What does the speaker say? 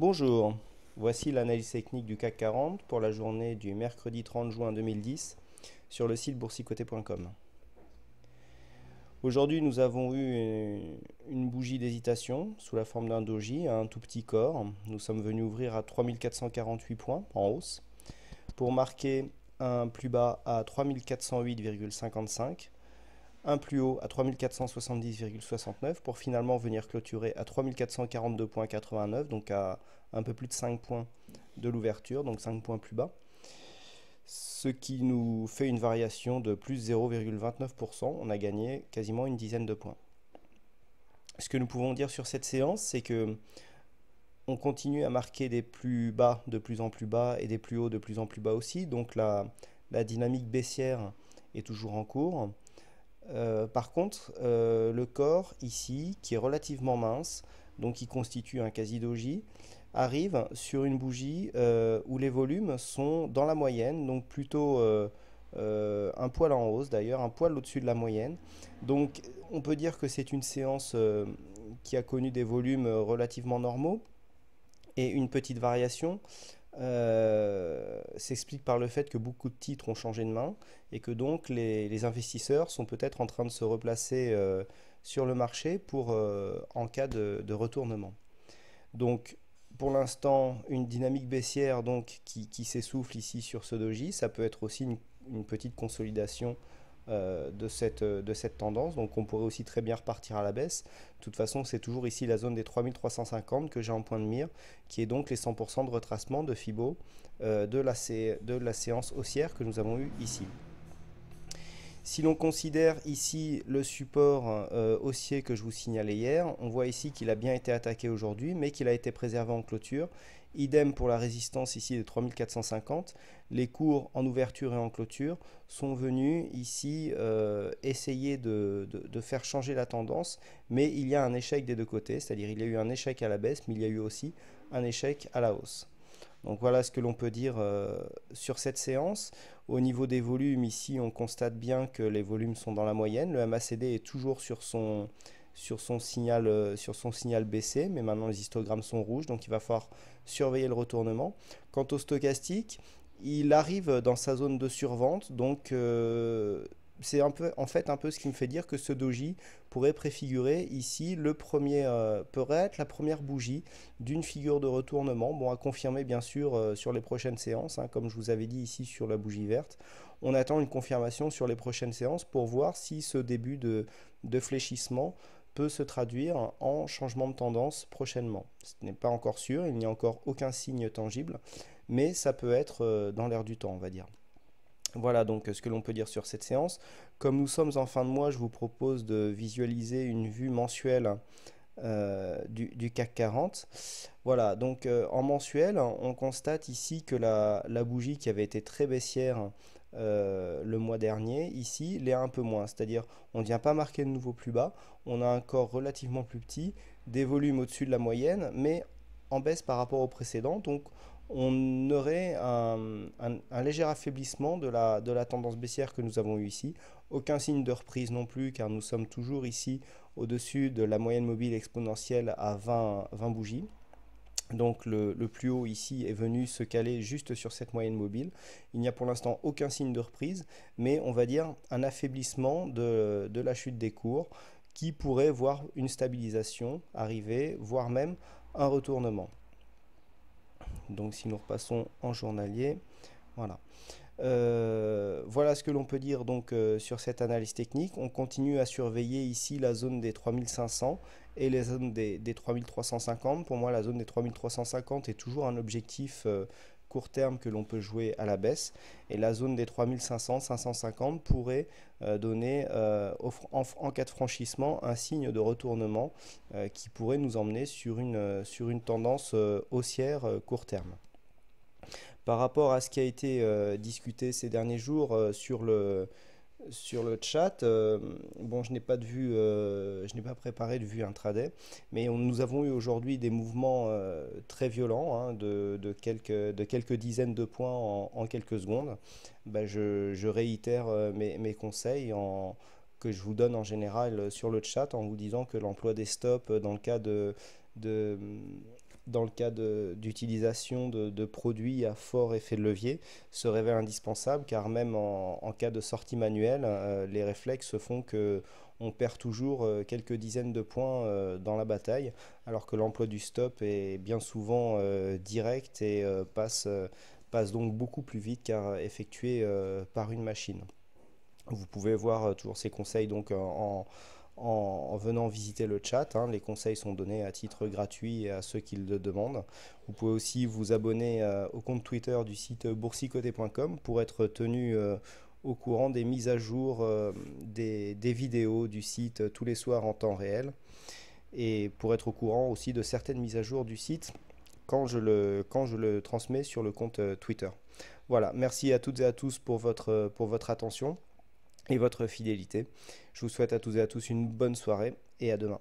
Bonjour, voici l'analyse technique du CAC 40 pour la journée du mercredi 30 juin 2010 sur le site boursicoté.com. Aujourd'hui, nous avons eu une bougie d'hésitation sous la forme d'un doji à un tout petit corps. Nous sommes venus ouvrir à 3448 points en hausse pour marquer un plus bas à 3408,55, un plus haut à 3470,69 pour finalement venir clôturer à 3442,89, donc à un peu plus de 5 points de l'ouverture, donc 5 points plus bas, ce qui nous fait une variation de plus 0,29%. On a gagné quasiment une dizaine de points. Ce que nous pouvons dire sur cette séance, c'est que on continue à marquer des plus bas de plus en plus bas et des plus hauts de plus en plus bas aussi, donc la dynamique baissière est toujours en cours. Par contre, le corps ici, qui est relativement mince, donc qui constitue un quasi-doji, arrive sur une bougie où les volumes sont dans la moyenne, donc plutôt un poil en hausse d'ailleurs, un poil au-dessus de la moyenne. Donc on peut dire que c'est une séance qui a connu des volumes relativement normaux et une petite variation s'explique par le fait que beaucoup de titres ont changé de main et que donc les investisseurs sont peut-être en train de se replacer sur le marché en cas de retournement. Donc pour l'instant, une dynamique baissière donc, qui s'essouffle ici sur ce doji, ça peut être aussi une petite consolidation de cette tendance. Donc on pourrait aussi très bien repartir à la baisse. De toute façon, c'est toujours ici la zone des 3350 que j'ai en point de mire, qui est donc les 100% de retracement de Fibo de la séance haussière que nous avons eue ici. Si l'on considère ici le support haussier que je vous signalais hier, on voit ici qu'il a bien été attaqué aujourd'hui, mais qu'il a été préservé en clôture. Idem pour la résistance ici de 3450. Les cours en ouverture et en clôture sont venus ici essayer de faire changer la tendance, mais il y a un échec des deux côtés, c'est-à-dire il y a eu un échec à la baisse, mais il y a eu aussi un échec à la hausse. Donc voilà ce que l'on peut dire sur cette séance. Au niveau des volumes, ici, on constate bien que les volumes sont dans la moyenne. Le MACD est toujours sur son signal baissier, mais maintenant les histogrammes sont rouges, donc il va falloir surveiller le retournement. Quant au stochastique, il arrive dans sa zone de survente, donc c'est en fait un peu ce qui me fait dire que ce doji pourrait préfigurer ici pourrait être la première bougie d'une figure de retournement, bon à confirmer bien sûr sur les prochaines séances, hein, comme je vous avais dit ici sur la bougie verte. On attend une confirmation sur les prochaines séances pour voir si ce début de fléchissement peut se traduire en changement de tendance prochainement. Ce n'est pas encore sûr, il n'y a encore aucun signe tangible, mais ça peut être dans l'air du temps, on va dire. Voilà donc ce que l'on peut dire sur cette séance. Comme nous sommes en fin de mois, je vous propose de visualiser une vue mensuelle du CAC 40. Voilà, donc en mensuel, on constate ici que la bougie qui avait été très baissière le mois dernier, ici, l'est un peu moins. C'est-à-dire, on ne vient pas marquer de nouveau plus bas, on a un corps relativement plus petit, des volumes au-dessus de la moyenne, mais en baisse par rapport au précédent. Donc, on aurait un léger affaiblissement de la tendance baissière que nous avons eue ici. Aucun signe de reprise non plus, car nous sommes toujours ici au-dessus de la moyenne mobile exponentielle à 20 bougies. Donc le plus haut ici est venu se caler juste sur cette moyenne mobile. Il n'y a pour l'instant aucun signe de reprise, mais on va dire un affaiblissement de la chute des cours qui pourrait voir une stabilisation arriver, voire même un retournement. Donc si nous repassons en journalier, voilà. Voilà ce que l'on peut dire donc sur cette analyse technique. On continue à surveiller ici la zone des 3500 et les zones des 3350. Pour moi, la zone des 3350 est toujours un objectif court terme que l'on peut jouer à la baisse. Et la zone des 3500, 550 pourrait donner en cas de franchissement un signe de retournement qui pourrait nous emmener sur une tendance haussière court terme. Par rapport à ce qui a été discuté ces derniers jours sur le chat, bon, je n'ai pas préparé de vue intraday, mais nous avons eu aujourd'hui des mouvements très violents hein, de quelques dizaines de points en quelques secondes. Ben, je réitère mes conseils que je vous donne en général sur le chat en vous disant que l'emploi des stops dans le cas de dans le cas d'utilisation de produits à fort effet de levier, se révèle indispensable car même en cas de sortie manuelle, les réflexes font que on perd toujours quelques dizaines de points dans la bataille, alors que l'emploi du stop est bien souvent direct et passe donc beaucoup plus vite car effectué par une machine. Vous pouvez voir toujours ces conseils donc en venant visiter le chat, hein. Les conseils sont donnés à titre gratuit à ceux qui le demandent. Vous pouvez aussi vous abonner au compte Twitter du site boursicoté.com pour être tenu au courant des mises à jour des vidéos du site tous les soirs en temps réel et pour être au courant aussi de certaines mises à jour du site quand je le transmets sur le compte Twitter. Voilà, merci à toutes et à tous pour votre attention et votre fidélité. Je vous souhaite à toutes et à tous une bonne soirée et à demain.